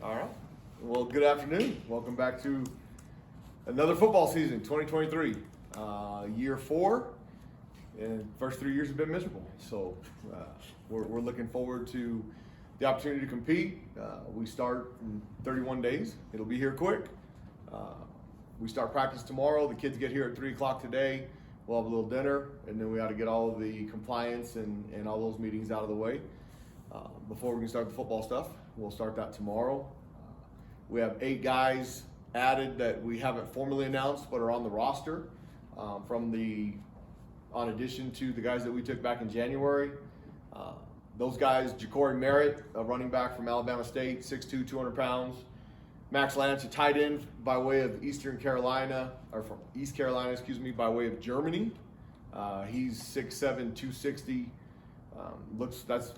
All right. Well, good afternoon. Welcome back to another football season, 2023. Year 4, and first 3 years have been miserable. So we're looking forward to the opportunity to compete. We start in 31 days. It'll be here quick. We start practice tomorrow. The kids get here at 3 o'clock today. We'll have a little dinner, and then we got to get all of the compliance and all those meetings out of the way before we can start the football stuff. We'll start that tomorrow. We have 8 guys added that we haven't formally announced but are on the roster on addition to the guys that we took back in January. Those guys: Ja'Cory Merritt, a running back from Alabama State, 6'2", 200 pounds. Max Lance, a tight end by way of East Carolina, by way of Germany. He's 6'7", 260. That's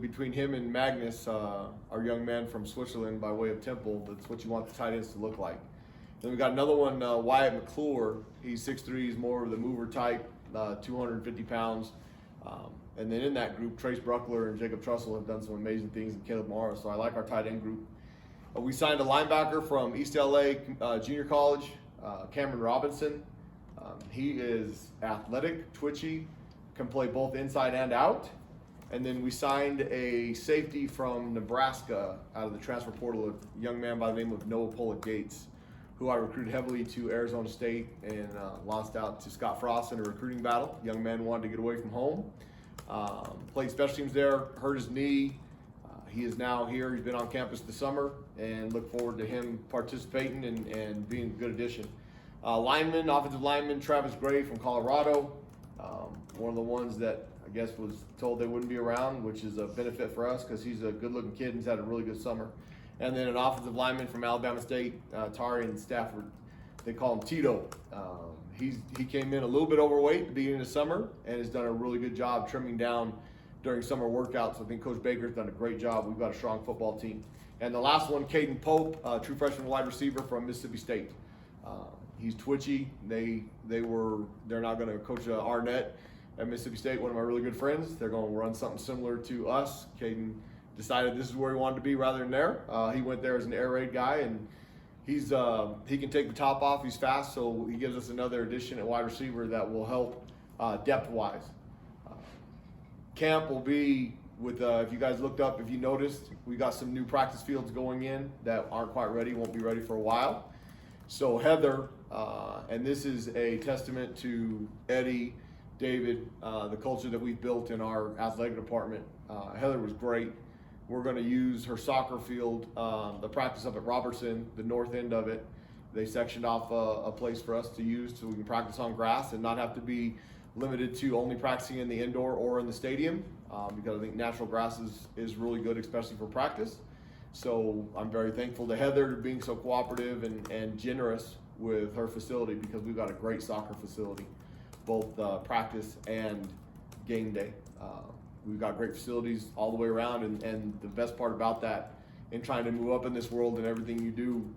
between him and Magnus, our young man from Switzerland by way of Temple. That's what you want the tight ends to look like. Then we got another one, Wyatt McClure. He's 6'3", he's more of the mover type, 250 pounds. And then in that group, Trace Bruckler and Jacob Trussell have done some amazing things, and Caleb Morris. So I like our tight end group. We signed a linebacker from East LA Junior College, Cameron Robinson. He is athletic, twitchy, can play both inside and out. And then we signed a safety from Nebraska out of the transfer portal, a young man by the name of Noah Pollitt-Gates, who I recruited heavily to Arizona State and lost out to Scott Frost in a recruiting battle. Young man wanted to get away from home. Played special teams there, hurt his knee. He is now here. He's been on campus this summer, and look forward to him participating and being a good addition. Offensive lineman, Travis Gray from Colorado. One of the ones that I guess was told they wouldn't be around, which is a benefit for us because he's a good-looking kid and he's had a really good summer. And then an offensive lineman from Alabama State, Tarian Stafford. They call him Tito. He came in a little bit overweight at the beginning of the summer and has done a really good job trimming down during summer workouts. I think Coach Baker's done a great job. We've got a strong football team. And the last one, Caden Pope, true freshman wide receiver from Mississippi State. He's twitchy. They're not going to coach Arnett at Mississippi State, one of my really good friends. They're going to run something similar to us. Caden decided this is where he wanted to be rather than there. He went there as an air raid guy, and he can take the top off. He's fast, so he gives us another addition at wide receiver that will help depth-wise. Camp will be with, if you guys looked up, if you noticed, we got some new practice fields going in that aren't quite ready, won't be ready for a while. So Heather, and this is a testament to Eddie, David, the culture that we've built in our athletic department. Heather was great. We're going to use her soccer field, the practice up at Robertson, the north end of it. They sectioned off a place for us to use so we can practice on grass and not have to be limited to only practicing in the indoor or in the stadium, because I think natural grass is really good, especially for practice. So I'm very thankful to Heather being so cooperative and generous with her facility, because we've got a great soccer facility, both practice and game day. We've got great facilities all the way around, and the best part about that, in trying to move up in this world and everything you do,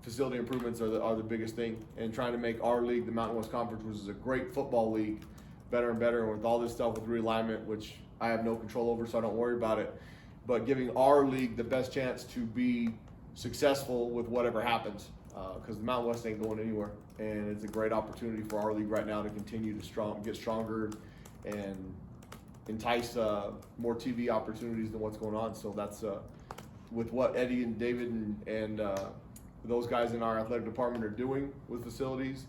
facility improvements are the biggest thing. And trying to make our league, the Mountain West Conference, which is a great football league, better and better. And with all this stuff with realignment, which I have no control over, so I don't worry about it, but giving our league the best chance to be successful with whatever happens, because the Mountain West ain't going anywhere. And it's a great opportunity for our league right now to continue to get stronger and entice more TV opportunities than what's going on. So that's with what Eddie and David and those guys in our athletic department are doing with facilities.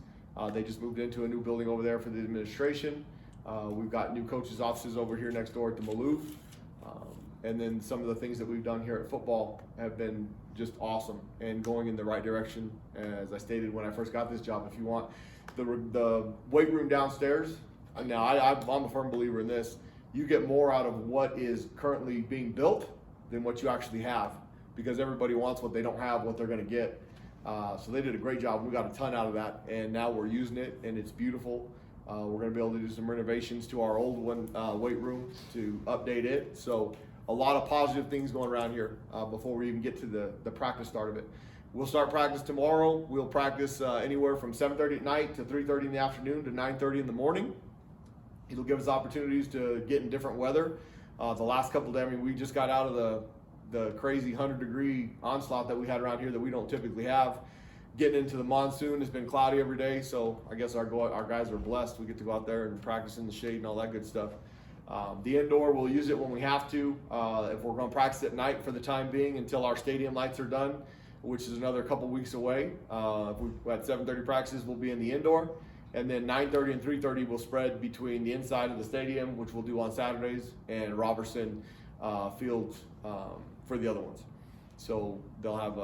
They just moved into a new building over there for the administration. We've got new coaches' offices over here next door at the Maloof. And then some of the things that we've done here at football have been just awesome and going in the right direction. As I stated when I first got this job, if you want the weight room downstairs, now I'm a firm believer in this, you get more out of what is currently being built than what you actually have, because everybody wants what they don't have, what they're going to get. So they did a great job. We got a ton out of that, and now we're using it, and it's beautiful. We're going to be able to do some renovations to our old one weight room to update it. So a lot of positive things going around here before we even get to the practice start of it. We'll start practice tomorrow. We'll practice anywhere from 7:30 at night to 3:30 in the afternoon to 9:30 in the morning. It'll give us opportunities to get in different weather. The last couple of days, we just got out of the crazy 100-degree onslaught that we had around here that we don't typically have. Getting into the monsoon, it's been cloudy every day, so I guess our guys are blessed. We get to go out there and practice in the shade and all that good stuff. The indoor, we'll use it when we have to. If we're going to practice at night for the time being until our stadium lights are done, which is another couple weeks away. If we at 7:30 practices, we'll be in the indoor, and then 9:30 and 3:30 will spread between the inside of the stadium, which we'll do on Saturdays, and Robertson Field for the other ones. So they'll have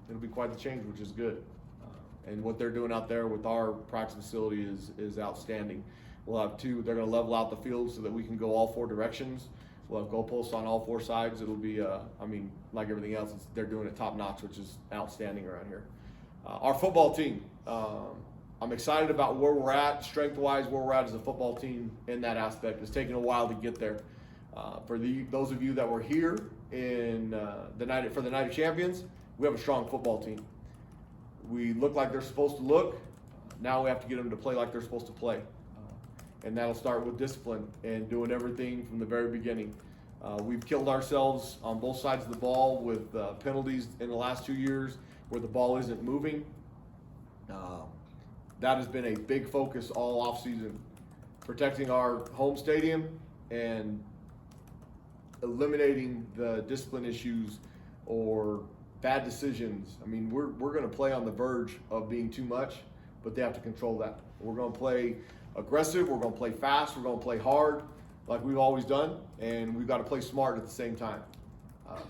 it'll be quite the change, which is good. And what they're doing out there with our practice facility is outstanding. We'll have they're going to level out the field so that we can go all 4 directions. We'll have goalposts on all 4 sides. It'll be, like everything else, they're doing it top notch, which is outstanding around here. Our football team, I'm excited about where we're at, strength-wise, where we're at as a football team in that aspect. It's taken a while to get there. For those of you that were here in the night of champions, we have a strong football team. We look like they're supposed to look. Now we have to get them to play like they're supposed to play. And that'll start with discipline and doing everything from the very beginning. We've killed ourselves on both sides of the ball with penalties in the last 2 years where the ball isn't moving. That has been a big focus all offseason, protecting our home stadium and eliminating the discipline issues or bad decisions. I mean, we're going to play on the verge of being too much, but they have to control that. We're going to play aggressive, we're going to play fast, we're going to play hard like we've always done, and we've got to play smart at the same time.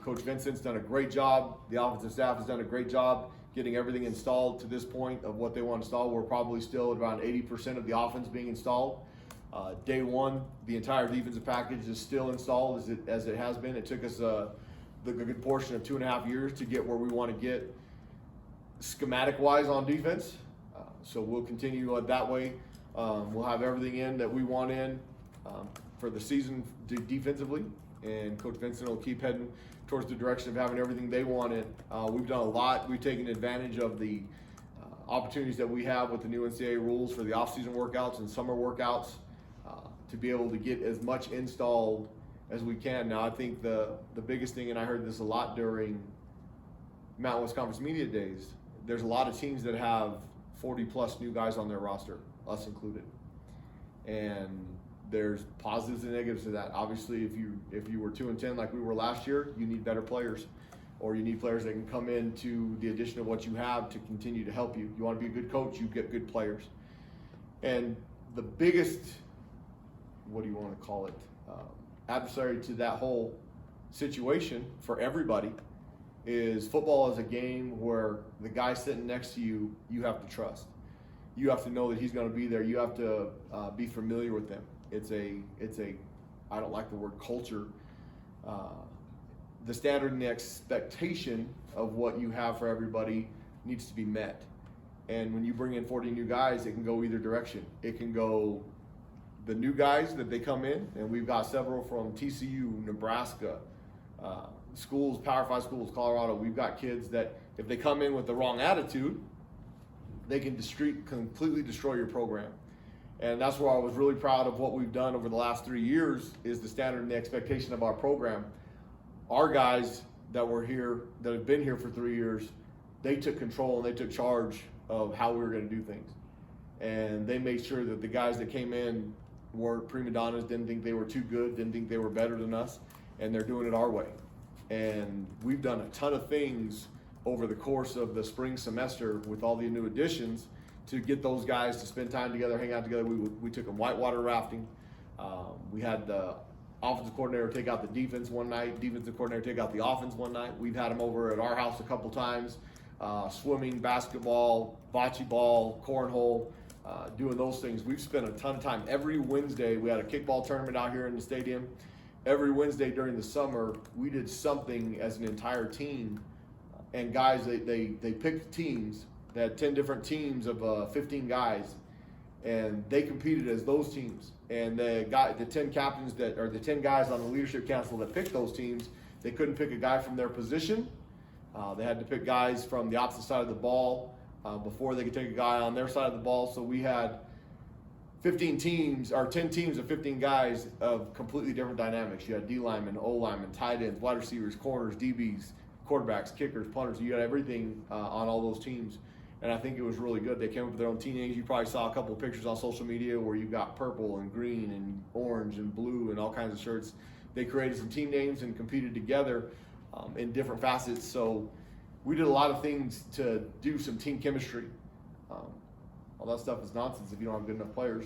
Coach Vincent's done a great job. The offensive staff has done a great job getting everything installed to this point of what they want to install. We're probably still at around 80% of the offense being installed. Day one, the entire defensive package is still installed as it has been. It took us the good portion of 2.5 years to get where we want to get schematic-wise on defense. So we'll continue that way. We'll have everything in that we want in for the season defensively, and Coach Vincent will keep heading towards the direction of having everything they want in. We've done a lot. We've taken advantage of the opportunities that we have with the new NCAA rules for the off-season workouts and summer workouts to be able to get as much installed as we can. Now, I think the biggest thing, and I heard this a lot during Mountain West Conference Media Days, there's a lot of teams that have 40-plus new guys on their roster, us included. And there's positives and negatives to that. Obviously, if you were 2-10 like we were last year, you need better players, or you need players that can come into the addition of what you have to continue to help you. You want to be a good coach, you get good players. And the biggest, what do you want to call it, adversary to that whole situation for everybody is football is a game where the guy sitting next to you, you have to trust. You have to know that he's going to be there. You have to be familiar with them. It's a, I don't like the word culture. The standard and the expectation of what you have for everybody needs to be met. And when you bring in 40 new guys, it can go either direction. It can go the new guys that they come in, and we've got several from TCU, Nebraska, schools, Power 5 schools, Colorado. We've got kids that if they come in with the wrong attitude, they can completely destroy your program. And that's where I was really proud of what we've done over the last 3 years is the standard and the expectation of our program. Our guys that were here, that have been here for 3 years, they took control and they took charge of how we were going to do things. And they made sure that the guys that came in weren't prima donnas, didn't think they were too good, didn't think they were better than us, and they're doing it our way. And we've done a ton of things over the course of the spring semester with all the new additions to get those guys to spend time together, hang out together. We took them whitewater rafting. We had the offensive coordinator take out the defense one night, defensive coordinator take out the offense one night. We've had them over at our house a couple times, swimming, basketball, bocce ball, cornhole, doing those things. We've spent a ton of time. Every Wednesday, we had a kickball tournament out here in the stadium. Every Wednesday during the summer, we did something as an entire team. And guys, they picked teams. They had 10 different teams of 15 guys, and they competed as those teams. And the 10 captains or the 10 guys on the leadership council that picked those teams, they couldn't pick a guy from their position. They had to pick guys from the opposite side of the ball before they could take a guy on their side of the ball. So we had 15 teams, or 10 teams of 15 guys of completely different dynamics. You had D linemen, O linemen, tight ends, wide receivers, corners, DBs, quarterbacks, kickers, punters. You got everything on all those teams. And I think it was really good. They came up with their own team names. You probably saw a couple of pictures on social media where you got purple and green and orange and blue and all kinds of shirts. They created some team names and competed together in different facets. So we did a lot of things to do some team chemistry. All that stuff is nonsense if you don't have good enough players.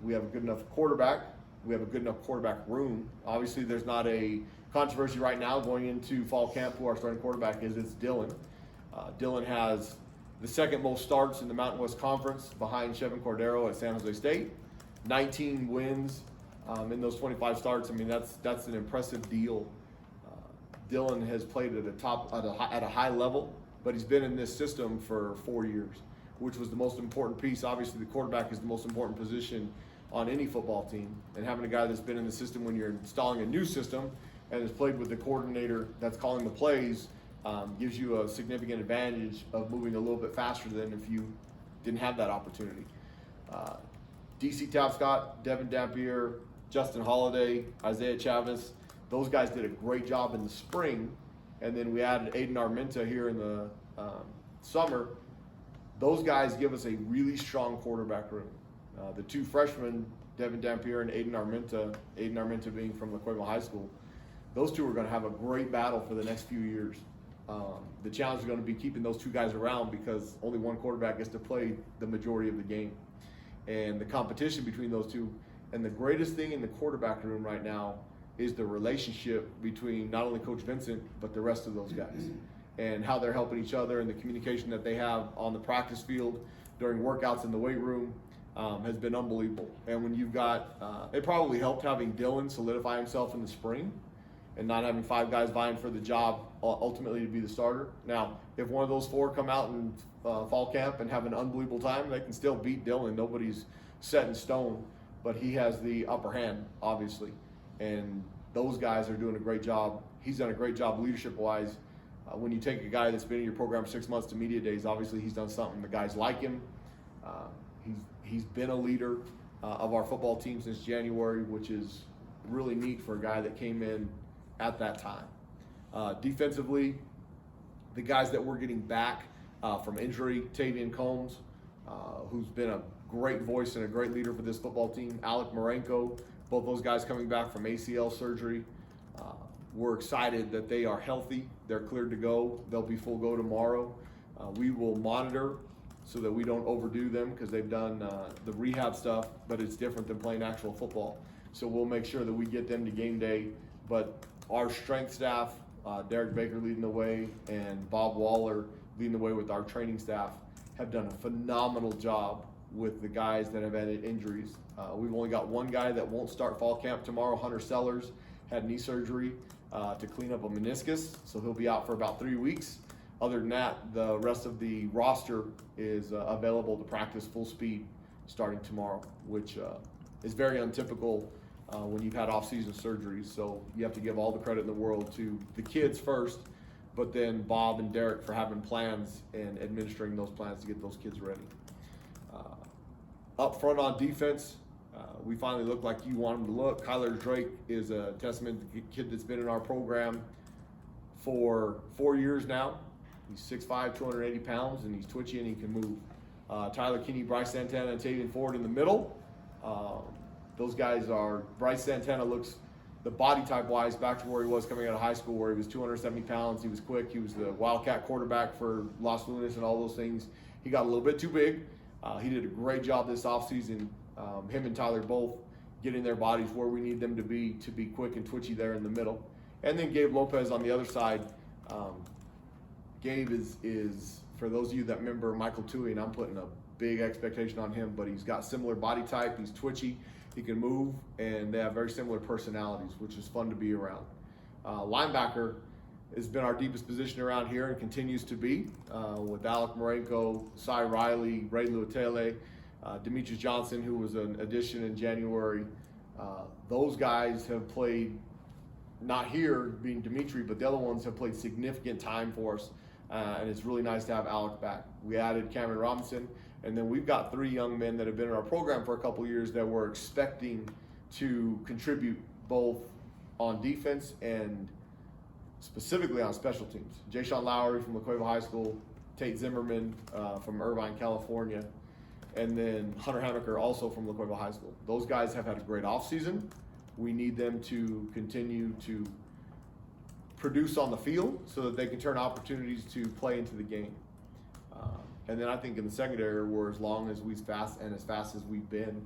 We have a good enough quarterback. We have a good enough quarterback room. Obviously, there's not a controversy right now going into fall camp who our starting quarterback is. It's Dylan. Dylan has the second most starts in the Mountain West Conference behind Chevin Cordero at San Jose State. 19 wins in those 25 starts. I mean, that's an impressive deal. Dylan has played at a high level, but he's been in this system for 4 years, which was the most important piece. Obviously, the quarterback is the most important position on any football team. And having a guy that's been in the system when you're installing a new system and has played with the coordinator that's calling the plays gives you a significant advantage of moving a little bit faster than if you didn't have that opportunity. DC Tapscott, Devin Dampier, Justin Holiday, Isaiah Chavez, those guys did a great job in the spring. And then we added Aiden Armenta here in the summer. Those guys give us a really strong quarterback room. The two freshmen, Devin Dampier and Aiden Armenta being from La Cueva High School, those two are going to have a great battle for the next few years. The challenge is going to be keeping those two guys around because only one quarterback gets to play the majority of the game. And the competition between those two, and the greatest thing in the quarterback room right now is the relationship between not only Coach Vincent, but the rest of those guys. And how they're helping each other and the communication that they have on the practice field during workouts in the weight room has been unbelievable. And when you've got, it probably helped having Dylan solidify himself in the spring and not having 5 guys vying for the job ultimately to be the starter. Now, if one of those 4 come out in fall camp and have an unbelievable time, they can still beat Dylan. Nobody's set in stone, but he has the upper hand, obviously. And those guys are doing a great job. He's done a great job leadership-wise. When you take a guy that's been in your program 6 months to media days, obviously he's done something. The guys like him. He's been a leader of our football team since January, which is really neat for a guy that came in at that time. Defensively, the guys that we're getting back from injury, Tavian Combs, who's been a great voice and a great leader for this football team. Alec Marenko, both those guys coming back from ACL surgery. We're excited that they are healthy. They're cleared to go. They'll be full go tomorrow. We will monitor so that we don't overdo them because they've done the rehab stuff, but it's different than playing actual football. So we'll make sure that we get them to game day. But our strength staff, Derek Baker leading the way and Bob Waller leading the way with our training staff, have done a phenomenal job with the guys that have had injuries. We've only got one guy that won't start fall camp tomorrow. Hunter Sellers had knee surgery to clean up a meniscus, so he'll be out for about 3 weeks. Other than that, the rest of the roster is available to practice full speed starting tomorrow, which is very untypical when you've had off-season surgeries. So you have to give all the credit in the world to the kids first, but then Bob and Derek for having plans and administering those plans to get those kids ready. Up front on defense, we finally look like you want them to look. Kyler Drake is a testament to the kid that's been in our program for 4 years now. He's 6'5", 280 pounds, and he's twitchy and he can move. Tyler Kinney, Bryce Santana, and Tavian Ford in the middle. Those guys are, Bryce Santana looks, the body type wise, back to where he was coming out of high school, where he was 270 pounds. He was quick. He was the Wildcat quarterback for Los Lunas and all those things. He got a little bit too big. He did a great job this offseason. Him and Tyler both getting their bodies where we need them to be quick and twitchy there in the middle. And then Gabe Lopez on the other side. Gabe is, for those of you that remember Michael Tui, and I'm putting a big expectation on him, but he's got similar body type. He's twitchy. He can move, and they have very similar personalities, which is fun to be around. Linebacker has been our deepest position around here and continues to be with Alec Marenko, Cy Riley, Ray Luatele, Demetrius Johnson, who was an addition in January. Those guys have played, not here being Dimitri, but the other ones have played significant time for us, and it's really nice to have Alec back. We added Cameron Robinson, And then we've got 3 young men that have been in our program for a couple years that we're expecting to contribute both on defense and specifically on special teams. Jay-Sean Lowry from La Cueva High School, Tate Zimmerman from Irvine, California, and then Hunter Hammaker also from La Cueva High School. Those guys have had a great offseason. We need them to continue to produce on the field so that they can turn opportunities to play into the game. And then I think in the secondary, we're as long as as fast as we've been.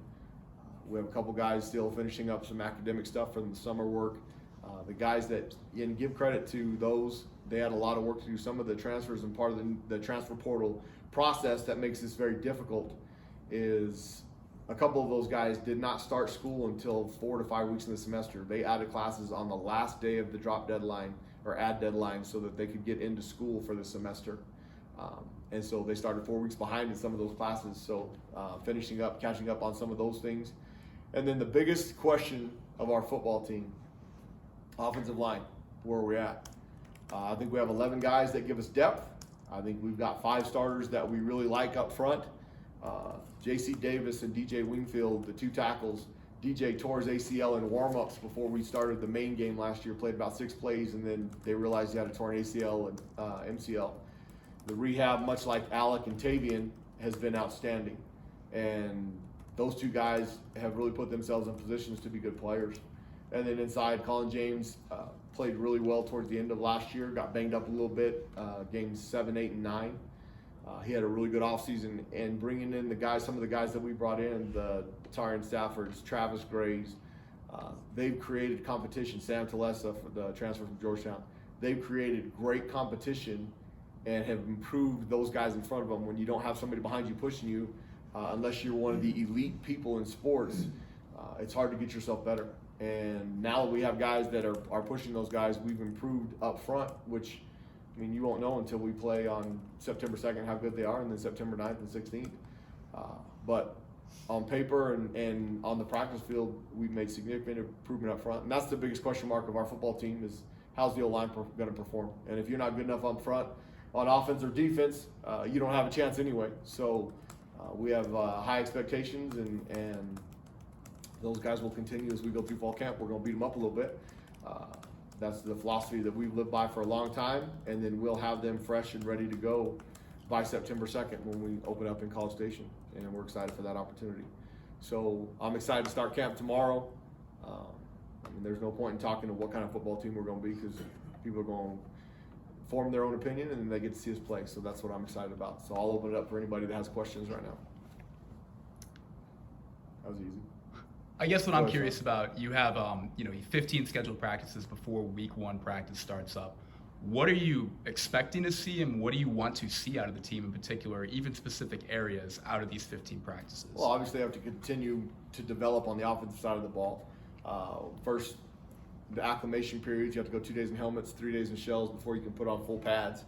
We have a couple guys still finishing up some academic stuff from the summer work. The guys that, and give credit to those, they had a lot of work to do. Some of the transfers and part of the transfer portal process that makes this very difficult is a couple of those guys did not start school until 4 to 5 weeks in the semester. They added classes on the last day of the drop deadline or add deadline so that they could get into school for the semester. And so they started 4 weeks behind in some of those classes. So finishing up, catching up on some of those things. And then the biggest question of our football team, offensive line, where are we at? I think we have 11 guys that give us depth. I think we've got 5 starters that we really like up front. J.C. Davis and D.J. Wingfield, the 2 tackles. DJ tore his ACL in warm-ups before we started the main game last year, played about 6 plays, and then they realized he had a torn ACL and MCL. The rehab, much like Alec and Tavian, has been outstanding. And those 2 guys have really put themselves in positions to be good players. And then inside, Colin James played really well towards the end of last year, got banged up a little bit, games 7, 8, and 9. He had a really good offseason, and bringing in the guys, some of the guys that we brought in, the Tyron Staffords, Travis Grays, they've created competition. Sam Talesa, the transfer from Georgetown, they've created great competition and have improved those guys in front of them. When you don't have somebody behind you pushing you, unless you're one of the elite people in sports, it's hard to get yourself better. And now that we have guys that are pushing those guys, we've improved up front, which, I mean, you won't know until we play on September 2nd how good they are, and then September 9th and 16th. But on paper and on the practice field, we've made significant improvement up front. And that's the biggest question mark of our football team is how's the O-line going to perform? And if you're not good enough up front on offense or defense, you don't have a chance anyway. So we have high expectations, and those guys will continue as we go through fall camp. We're going to beat them up a little bit. That's the philosophy that we've lived by for a long time, and then we'll have them fresh and ready to go by September 2nd when we open up in College Station, and we're excited for that opportunity. So I'm excited to start camp tomorrow. I mean, there's no point in talking to what kind of football team we're going to be because people are going to form their own opinion, and then they get to see us play. So that's what I'm excited about. So I'll open it up for anybody that has questions right now. That was easy. I guess what I'm curious about, you have 15 scheduled practices before week 1 practice starts up. What are you expecting to see, and what do you want to see out of the team in particular, even specific areas out of these 15 practices? Well, obviously I have to continue to develop on the offensive side of the ball. First, the acclimation periods, you have to go 2 days in helmets, 3 days in shells before you can put on full pads.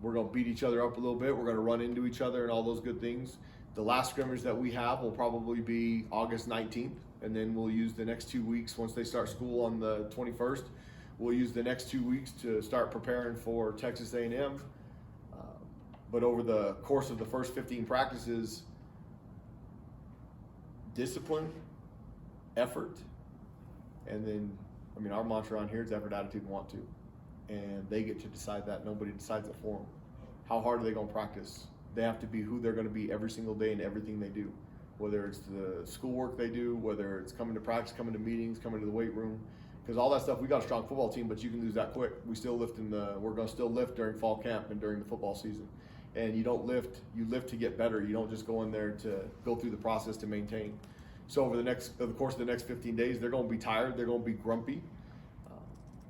We're going to beat each other up a little bit. We're going to run into each other and all those good things. The last scrimmage that we have will probably be August 19th, and then we'll use the next 2 weeks once they start school on the 21st. We'll use the next 2 weeks to start preparing for Texas A&M. But over the course of the first 15 practices, discipline, effort, and then, I mean, our mantra on here is effort, attitude, and want to. And they get to decide that. Nobody decides it for them. How hard are they going to practice? They have to be who they're going to be every single day in everything they do, whether it's the schoolwork they do, whether it's coming to practice, coming to meetings, coming to the weight room, because all that stuff. We got a strong football team, but you can lose that quick. We're going to still lift during fall camp and during the football season. And you don't lift, you lift to get better. You don't just go in there to go through the process to maintain. So over the course of the next 15 days, they're going to be tired. They're going to be grumpy.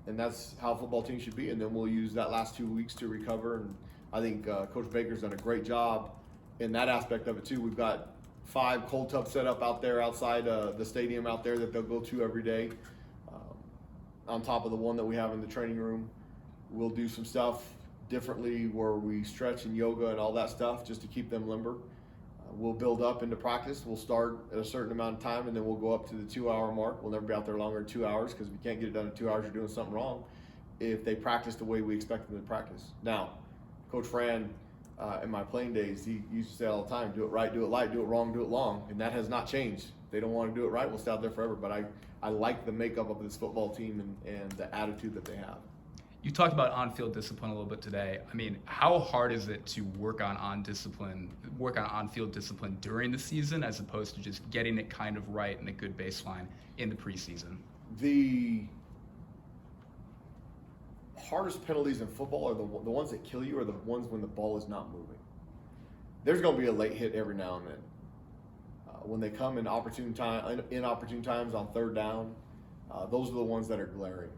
And that's how a football team should be. And then we'll use that last 2 weeks to recover. And I think Coach Baker's done a great job in that aspect of it too. We've got 5 cold tubs set up out there outside the stadium out there that they'll go to every day. On top of the one that we have in the training room, we'll do some stuff differently where we stretch and yoga and all that stuff just to keep them limber. We'll build up into practice. We'll start at a certain amount of time, and then we'll go up to the 2-hour mark. We'll never be out there longer than 2 hours because if you can't get it done in 2 hours, you're doing something wrong if they practice the way we expect them to practice. Now, Coach Fran in my playing days, he used to say all the time, do it right, do it light, do it wrong, do it long. And that has not changed. They don't want to do it right, we'll stay out there forever. But I like the makeup of this football team and the attitude that they have. You talked about on-field discipline a little bit today. I mean, how hard is it to work on on-field discipline during the season as opposed to just getting it kind of right and a good baseline in the preseason? The hardest penalties in football are the ones that kill you, are the ones when the ball is not moving. There's going to be a late hit every now and then. When they come in inopportune times on third down, those are the ones that are glaring.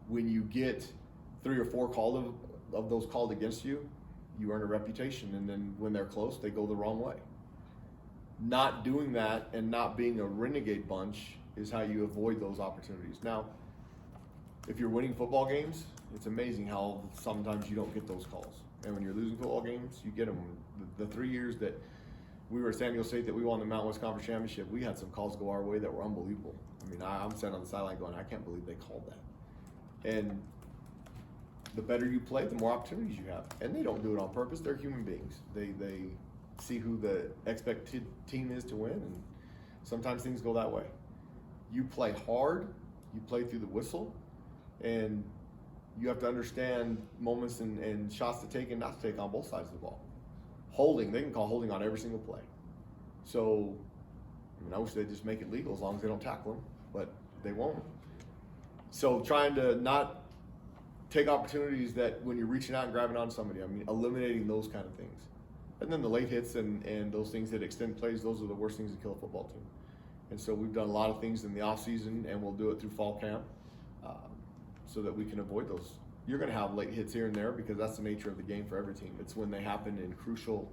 When you get 3 or 4 of those called against you, you earn a reputation, and then when they're close, they go the wrong way. Not doing that and not being a renegade bunch is how you avoid those opportunities. Now, if you're winning football games, it's amazing how sometimes you don't get those calls. And when you're losing football games, you get them. The 3 years that we were at San Diego State that we won the Mountain West Conference Championship, we had some calls go our way that were unbelievable. I mean, I'm sitting on the sideline going, I can't believe they called that. And the better you play, the more opportunities you have. And they don't do it on purpose. They're human beings. They see who the expected team is to win, and sometimes things go that way. You play hard, you play through the whistle, and you have to understand moments and shots to take and not to take on both sides of the ball. Holding, they can call holding on every single play. So, I mean, I wish they'd just make it legal as long as they don't tackle them, but they won't. So trying to not take opportunities that when you're reaching out and grabbing on somebody, I mean, eliminating those kind of things. And then the late hits and those things that extend plays, those are the worst things to kill a football team. And so we've done a lot of things in the off season, and we'll do it through fall camp so that we can avoid those. You're going to have late hits here and there because that's the nature of the game for every team. It's when they happen in crucial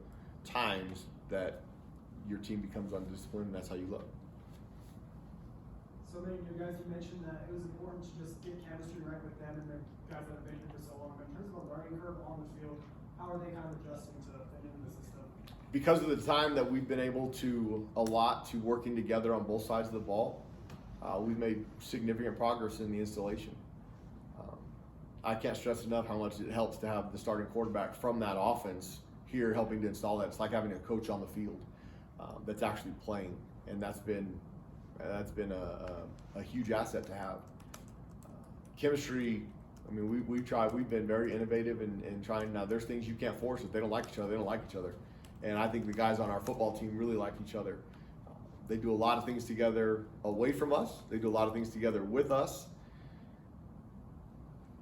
times that your team becomes undisciplined, and that's how you look. So many of you guys, you mentioned that it was important to just get chemistry right with them and the guys that have been here for so long. But in terms of a learning curve on the field, how are they kind of adjusting to fit into the system? Because of the time that we've been able to allot to working together on both sides of the ball, we've made significant progress in the installation. I can't stress enough how much it helps to have the starting quarterback from that offense here helping to install that. It's like having a coach on the field that's actually playing, and that's been a huge asset to have. Chemistry, I mean, we've been very innovative in trying. Now there's things you can't force. If they don't like each other, they don't like each other. And I think the guys on our football team really like each other. They do a lot of things together away from us. They do a lot of things together with us.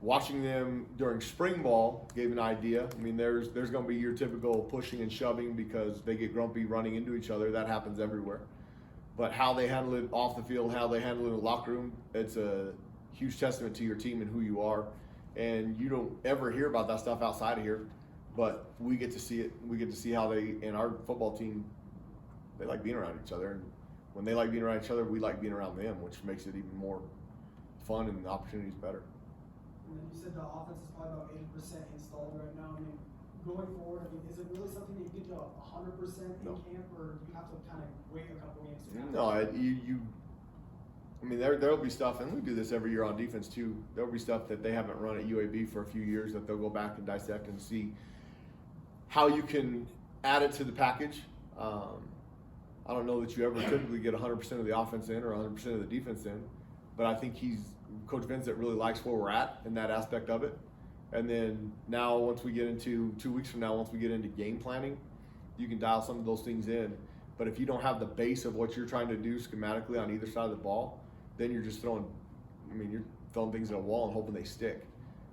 Watching them during spring ball gave an idea. I mean, there's going to be your typical pushing and shoving because they get grumpy running into each other. That happens everywhere. But how they handle it off the field, how they handle it in the locker room, it's a huge testament to your team and who you are. And you don't ever hear about that stuff outside of here, but we get to see it. We get to see how they, and our football team, they like being around each other. And when they like being around each other, we like being around them, which makes it even more fun and the opportunities better. And then you said the offense is probably about 80% installed right now. I mean, going forward, I mean, is it really something that you get to 100% in camp, or do you have to kind of wait a couple games? No, I mean, there'll be stuff, and we do this every year on defense too. There'll be stuff that they haven't run at UAB for a few years that they'll go back and dissect and see how you can add it to the package. I don't know that you ever typically get 100% of the offense in or 100% of the defense in, but I think Coach Vincent really likes where we're at in that aspect of it. And then now, once we get into 2 weeks from now, once we get into game planning, you can dial some of those things in. But if you don't have the base of what you're trying to do schematically on either side of the ball, then you're just throwing things at a wall and hoping they stick.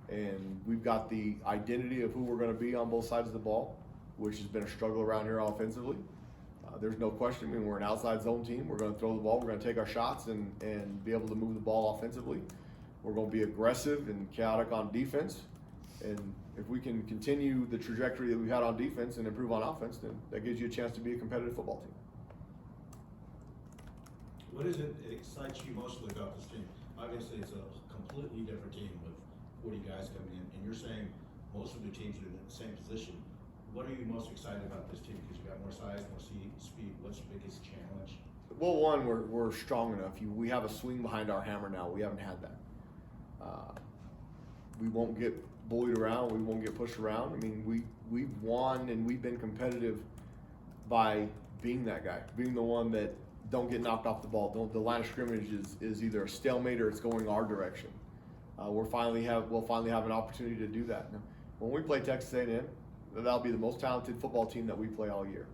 And we've got the identity of who we're going to be on both sides of the ball, which has been a struggle around here offensively. There's no question. I mean, we're an outside zone team. We're going to throw the ball. We're going to take our shots and be able to move the ball offensively. We're going to be aggressive and chaotic on defense. And if we can continue the trajectory that we've had on defense and improve on offense, then that gives you a chance to be a competitive football team. What is it that excites you mostly about this team? Obviously, it's a completely different team with 40 guys coming in, and you're saying most of the teams are in the same position. What are you most excited about this team? Because you got more size, more speed. What's your biggest challenge? Well, one, we're strong enough. We have a swing behind our hammer now. We haven't had that. we won't get bullied around, we won't get pushed around. I mean, we've won and we've been competitive by being that guy, being the one that don't get knocked off the ball. The line of scrimmage is either a stalemate or it's going our direction. We'll finally have an opportunity to do that. Now, when we play Texas A&M, that'll be the most talented football team that we play all year.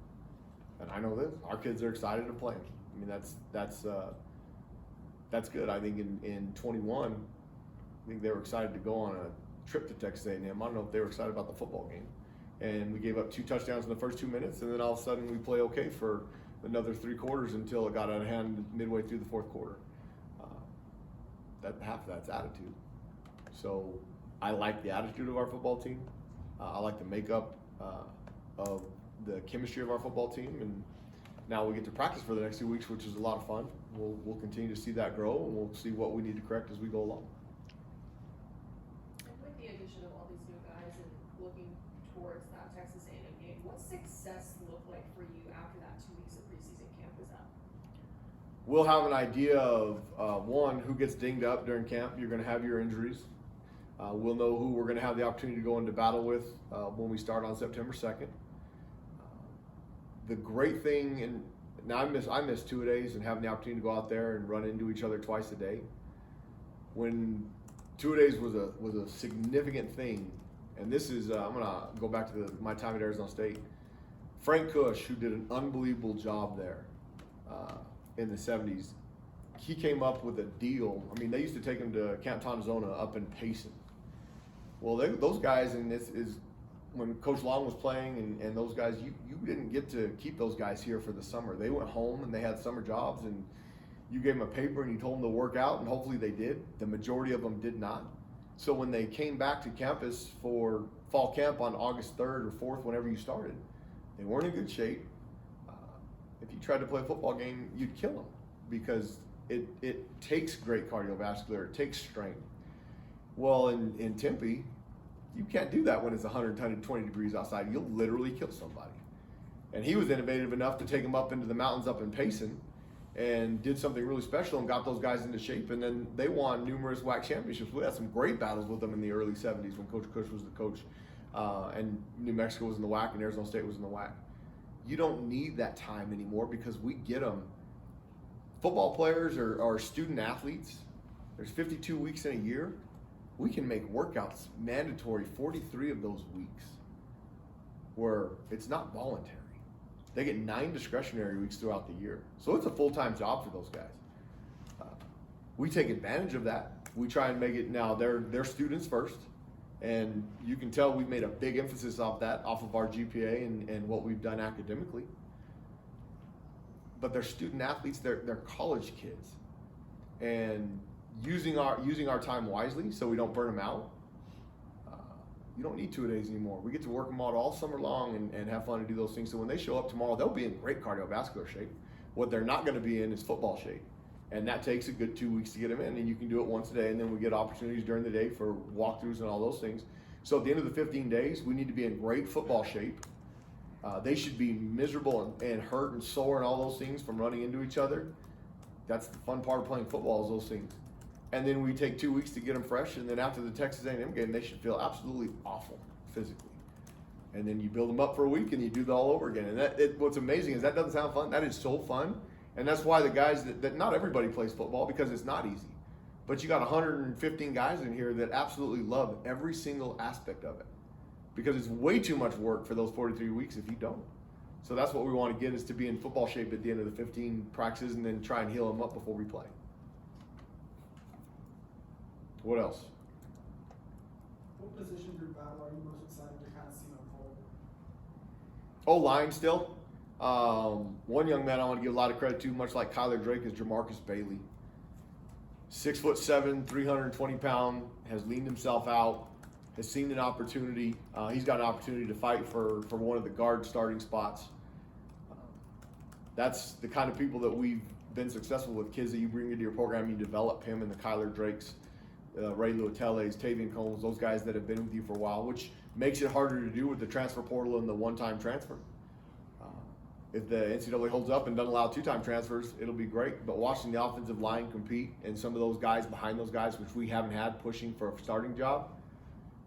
And I know this. Our kids are excited to play them. I mean, that's good. I think in 21, I think they were excited to go on a trip to Texas A&M. I don't know if they were excited about the football game. And we gave up 2 touchdowns in the first 2 minutes, and then all of a sudden we play okay for another 3 quarters until it got out of hand midway through the 4th quarter. That half of that's attitude. So I like the attitude of our football team. I like the makeup of the chemistry of our football team, and now we get to practice for the next 2 weeks, which is a lot of fun. We'll continue to see that grow, and we'll see what we need to correct as we go along. And with the addition of all these new guys and looking towards that Texas A&M game, what's success look like for you after that 2 weeks of preseason camp is up? We'll have an idea of one, who gets dinged up during camp. You're going to have your injuries. We'll know who we're going to have the opportunity to go into battle with when we start on September 2nd. The great thing, and now I miss 2 days and having the opportunity to go out there and run into each other twice a day. When 2 days was a significant thing, and this is I'm gonna go back to my time at Arizona State. Frank Cush, who did an unbelievable job there in the 70s, he came up with a deal. I mean, they used to take him to Camp Tonzona up in Payson. Well, those guys, and this is when Coach Long was playing, and those guys, you didn't get to keep those guys here for the summer. They went home and they had summer jobs, and you gave them a paper and you told them to work out, and hopefully they did. The majority of them did not. So when they came back to campus for fall camp on August 3rd or 4th, whenever you started, they weren't in good shape. If you tried to play a football game, you'd kill them because it takes great cardiovascular, it takes strength. Well, in Tempe, you can't do that when it's 120 degrees outside. You'll literally kill somebody. And he was innovative enough to take them up into the mountains up in Payson and did something really special and got those guys into shape. And then they won numerous WAC championships. We had some great battles with them in the early 70s when Coach Cush was the coach, and New Mexico was in the WAC and Arizona State was in the WAC. You don't need that time anymore because we get them. Football players are student athletes. There's 52 weeks in a year. We can make workouts mandatory 43 of those weeks where it's not voluntary. They get 9 discretionary weeks throughout the year. So it's a full-time job for those guys. We take advantage of that. We try and make it now, they're students first. And you can tell we've made a big emphasis off that, off of our GPA and what we've done academically. But they're student athletes, they're college kids. And using our time wisely so we don't burn them out. You don't need 2 days anymore. We get to work them out all summer long and have fun and do those things. So when they show up tomorrow, they'll be in great cardiovascular shape. What they're not going to be in is football shape. And that takes a good 2 weeks to get them in, and you can do it once a day, and then we get opportunities during the day for walkthroughs and all those things. So at the end of the 15 days, we need to be in great football shape. They should be miserable and hurt and sore and all those things from running into each other. That's the fun part of playing football is those things. And then we take 2 weeks to get them fresh, and then after the Texas A&M game, they should feel absolutely awful physically. And then you build them up for a week, and you do that all over again. And what's amazing is that doesn't sound fun. That is so fun. And that's why the guys that not everybody plays football because it's not easy. But you got 115 guys in here that absolutely love every single aspect of it. Because it's way too much work for those 43 weeks if you don't. So that's what we want to get is to be in football shape at the end of the 15 practices and then try and heal them up before we play. What else? What position group battle are you most excited to kind of see unfold? O-line still. One young man I want to give a lot of credit to, much like Kyler Drake, is Jamarcus Bailey. 6'7", 320 pound, has leaned himself out, has seen an opportunity. He's got an opportunity to fight for one of the guard starting spots. That's the kind of people that we've been successful with, kids that you bring into your program, you develop him and the Kyler Drakes, Ray Luateles, Tavian Combs, those guys that have been with you for a while, which makes it harder to do with the transfer portal and the one-time transfer. If the NCAA holds up and doesn't allow 2-time transfers, it'll be great. But watching the offensive line compete and some of those guys behind those guys, which we haven't had pushing for a starting job,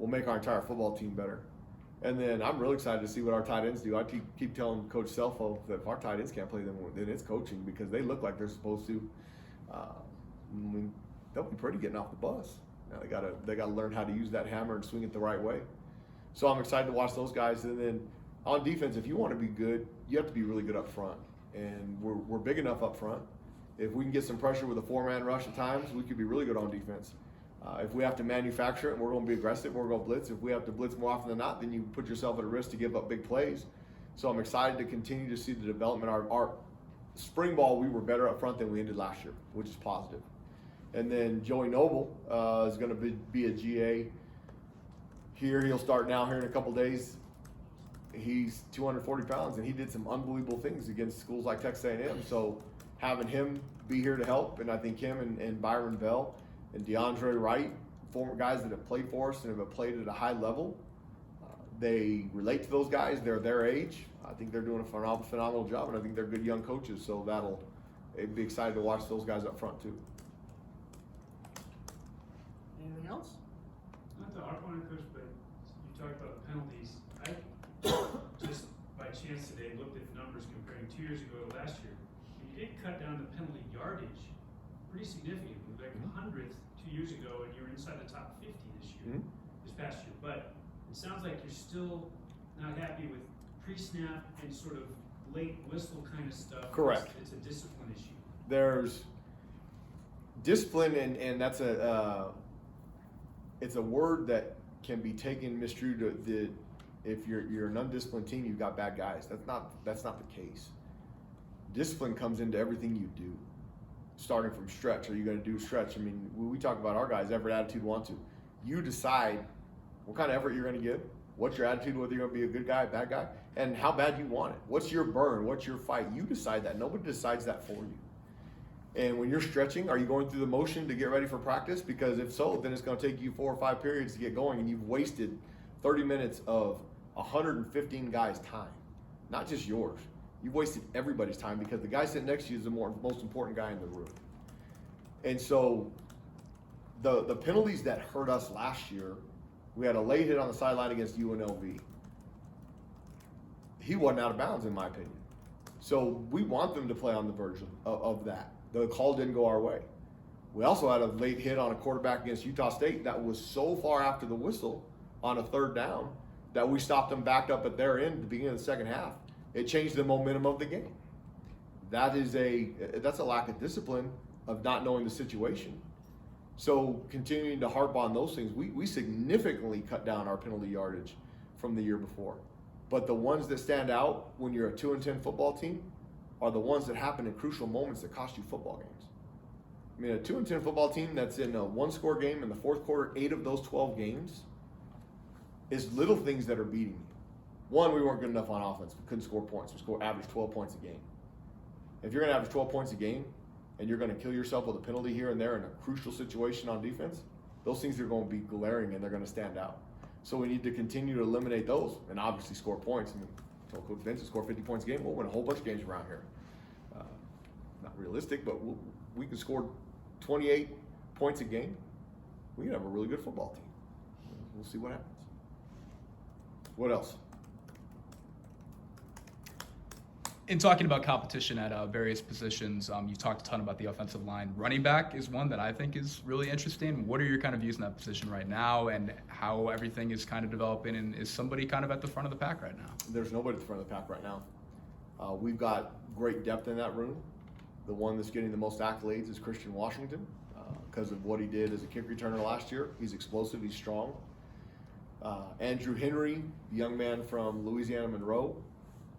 will make our entire football team better. And then I'm really excited to see what our tight ends do. I keep telling Coach Selfo that if our tight ends can't play, then it's coaching, because they look like they're supposed to. I mean, they'll be pretty getting off the bus. Now they gotta learn how to use that hammer and swing it the right way. So I'm excited to watch those guys. And then on defense, if you want to be good, you have to be really good up front. And we're big enough up front. If we can get some pressure with a 4-man rush at times, we could be really good on defense. If we have to manufacture it, and we're going to be aggressive, we're going to blitz. If we have to blitz more often than not, then you put yourself at a risk to give up big plays. So I'm excited to continue to see the development. Our spring ball, we were better up front than we ended last year, which is positive. And then Joey Noble is going to be a GA here. He'll start now here in a couple days. He's 240 pounds, and he did some unbelievable things against schools like Texas A&M. So having him be here to help, and I think him and Byron Bell and DeAndre Wright, former guys that have played for us and have played at a high level, they relate to those guys. They're their age. I think they're doing a phenomenal job, and I think they're good young coaches. So it'd be excited to watch those guys up front too. Anything else? Not to harp on it, Coach, but you talked about the penalties. I just by chance today looked at the numbers comparing 2 years ago to last year. You did cut down the penalty yardage pretty significantly, like 100th 2 years ago, and you were inside the top 50 this year, this past year. But it sounds like you're still not happy with pre-snap and sort of late whistle kind of stuff. Correct. It's a discipline issue. There's discipline, and that's it's a word that can be taken misconstrued. If you're an undisciplined team, you've got bad guys. That's not the case. Discipline comes into everything you do. Starting from stretch, are you going to do stretch? I mean, we talk about our guys, effort, attitude, want to. You decide what kind of effort you're going to give, what's your attitude, whether you're going to be a good guy, bad guy, and how bad you want it. What's your burn? What's your fight? You decide that. Nobody decides that for you. And when you're stretching, are you going through the motion to get ready for practice? Because if so, then it's going to take you 4 or 5 periods to get going, and you've wasted 30 minutes of 115 guys' time, not just yours. You've wasted everybody's time, because the guy sitting next to you is the most important guy in the room. And so the penalties that hurt us last year, we had a late hit on the sideline against UNLV. He wasn't out of bounds, in my opinion. So we want them to play on the verge of that. The call didn't go our way. We also had a late hit on a quarterback against Utah State that was so far after the whistle on a 3rd down that we stopped them backed up at their end at the beginning of the second half. It changed the momentum of the game. That's a lack of discipline, of not knowing the situation. So continuing to harp on those things, we significantly cut down our penalty yardage from the year before. But the ones that stand out when you're a 2-10 football team are the ones that happen in crucial moments that cost you football games. I mean, a 2-10 football team that's in a 1-score game in the 4th quarter, 8 of those 12 games, is little things that are beating you. One, we weren't good enough on offense. We couldn't score points. We averaged 12 points a game. If you're going to average 12 points a game and you're going to kill yourself with a penalty here and there in a crucial situation on defense, those things are going to be glaring and they're going to stand out. So we need to continue to eliminate those and obviously score points. I mean, told Coach Vince to score 50 points a game, we'll win a whole bunch of games around here. Not realistic, but we can score 28 points a game. We can have a really good football team. We'll see what happens. What else? In talking about competition at various positions, you talked a ton about the offensive line. Running back is one that I think is really interesting. What are your kind of views in that position right now, and how everything is kind of developing? And is somebody kind of at the front of the pack right now? There's nobody at the front of the pack right now. We've got great depth in that room. The one that's getting the most accolades is Christian Washington because of what he did as a kick returner last year. He's explosive, he's strong. Andrew Henry, the young man from Louisiana Monroe,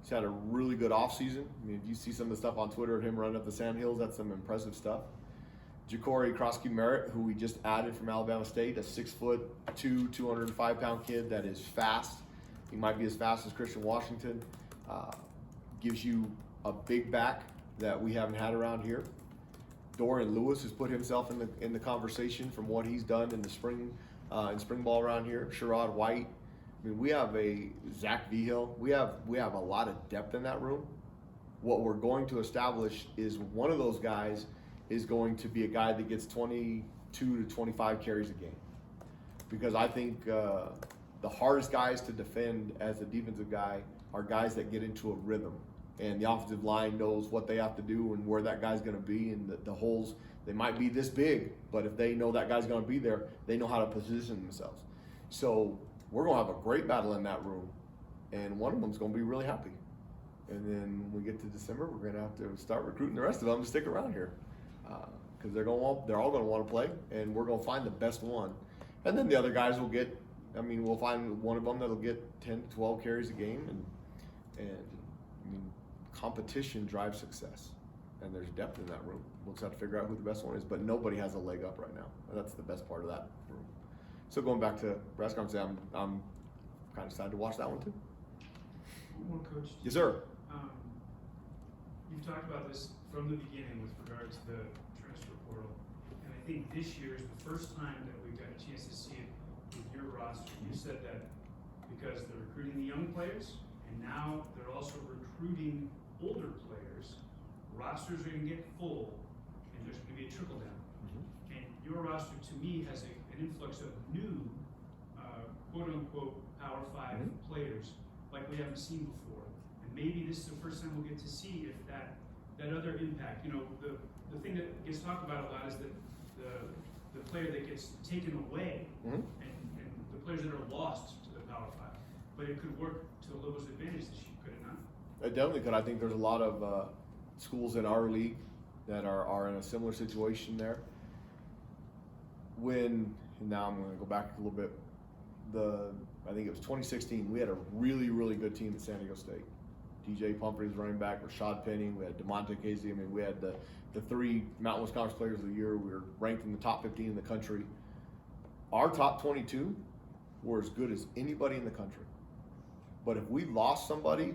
he's had a really good offseason. I mean, if you see some of the stuff on Twitter of him running up the sandhills, that's some impressive stuff. Ja'Cory Krosky-Merritt, who we just added from Alabama State, a 6'2", 205-pound kid that is fast. He might be as fast as Christian Washington. Gives you a big back that we haven't had around here. Dorian Lewis has put himself in the conversation from what he's done in the spring ball around here. Sherrod White. I mean, we have a Zach Vigil. We have a lot of depth in that room. What we're going to establish is one of those guys is going to be a guy that gets 22 to 25 carries a game. because I think the hardest guys to defend as a defensive guy are guys that get into a rhythm, and the offensive line knows what they have to do and where that guy's going to be, and the holes, they might be this big, but if they know that guy's going to be there, they know how to position themselves. So we're going to have a great battle in that room, and one of them's going to be really happy. And then when we get to December, we're going to have to start recruiting the rest of them to stick around here, because they're all going to want to play, and we're going to find the best one. And then the other guys will get, I mean, we'll find one of them that'll get 10 to 12 carries a game, and I mean, competition drives success, and there's depth in that room. We'll just have to figure out who the best one is, but nobody has a leg up right now. And that's the best part of that room. So going back to Brass conversation, I'm kind of excited to watch that one too. One more, Coach. Yes, sir. You've talked about this from the beginning with regard to the transfer portal, and I think this year is the first time that we've got a chance to see it with your roster. You said that because they're recruiting the young players, and now they're also recruiting older players, rosters are going to get full, and there's going to be a trickle down. And your roster, to me, has an influx of new, quote-unquote, Power 5 players like we haven't seen before. And maybe this is the first time we'll get to see if that other impact, you know, the thing that gets talked about a lot is that the player that gets taken away and the players that are lost to the Power 5. But it could work to Lobo's advantage this year, could it not? It definitely could. I think there's a lot of schools in our league that are in a similar situation there. Now I'm going to go back a little bit. I think it was 2016. We had a really, really good team at San Diego State. DJ Pumphrey was running back, Rashad Penny, we had DeMonte Casey. I mean, we had the 3 Mountain West Conference Players of the Year. We were ranked in the top 15 in the country. Our top 22 were as good as anybody in the country. But if we lost somebody,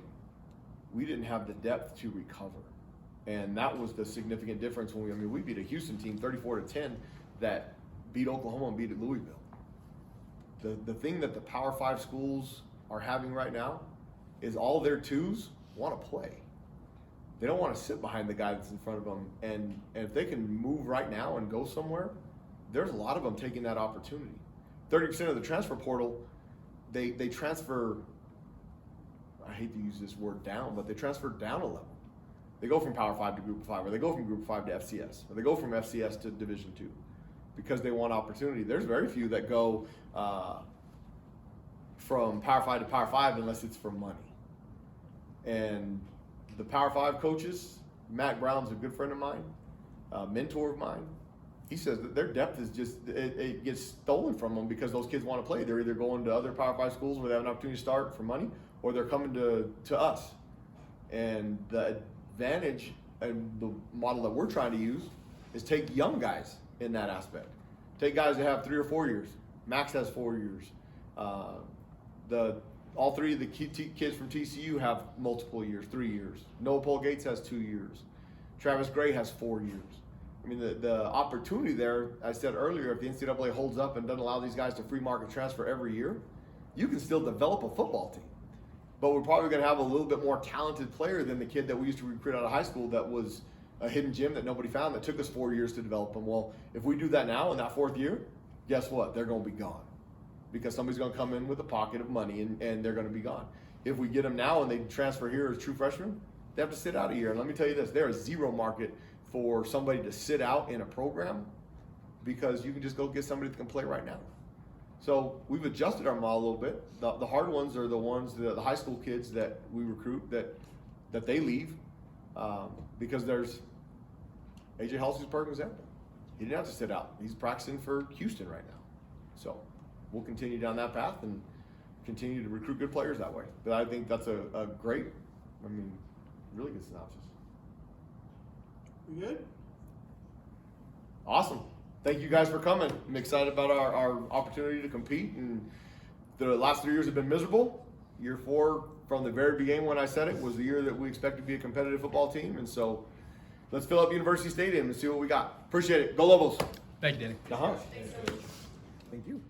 we didn't have the depth to recover. And that was the significant difference when we beat a Houston team 34-10 that beat Oklahoma and beat Louisville. The thing that the Power 5 schools are having right now is all their 2s want to play. They don't want to sit behind the guy that's in front of them. And if they can move right now and go somewhere, there's a lot of them taking that opportunity. 30% of the transfer portal, they transfer, I hate to use this word down, but they transfer down a level. They go from Power 5 to Group of 5, or they go from Group of 5 to FCS, or they go from FCS to Division II because they want opportunity. There's very few that go from Power 5 to Power 5 unless it's for money. And the Power 5 coaches, Matt Brown's a good friend of mine, a mentor of mine. He says that their depth is just, it gets stolen from them because those kids want to play. They're either going to other Power 5 schools where they have an opportunity to start for money, or they're coming to us. And the advantage and the model that we're trying to use is take young guys in that aspect. Take guys that have 3 or 4 years. Max has 4 years. All 3 of the kids from TCU have multiple years, 3 years. Noah Paul Gates has 2 years. Travis Gray has 4 years. I mean, the opportunity there, I said earlier, if the NCAA holds up and doesn't allow these guys to free market transfer every year, you can still develop a football team. But we're probably going to have a little bit more talented player than the kid that we used to recruit out of high school that was a hidden gem that nobody found that took us 4 years to develop them. Well, if we do that now in that 4th year, guess what? They're going to be gone. Because somebody's going to come in with a pocket of money and they're going to be gone. If we get them now and they transfer here as true freshmen, they have to sit out a year. And let me tell you this, there is zero market for somebody to sit out in a program because you can just go get somebody that can play right now. So we've adjusted our model a little bit. The hard ones are the ones, the high school kids that we recruit that they leave because there's AJ Halsey's a perfect example. He didn't have to sit out. He's practicing for Houston right now. So we'll continue down that path and continue to recruit good players that way. But I think that's a great, really good synopsis. We good? Awesome. Thank you guys for coming. I'm excited about our opportunity to compete. And the last 3 years have been miserable. Year 4, from the very beginning when I said it, was the year that we expect to be a competitive football team. And so let's fill up University Stadium and see what we got. Appreciate it. Go Lobos. Thank you, Danny. Uh-huh. Thanks so much. Thank you.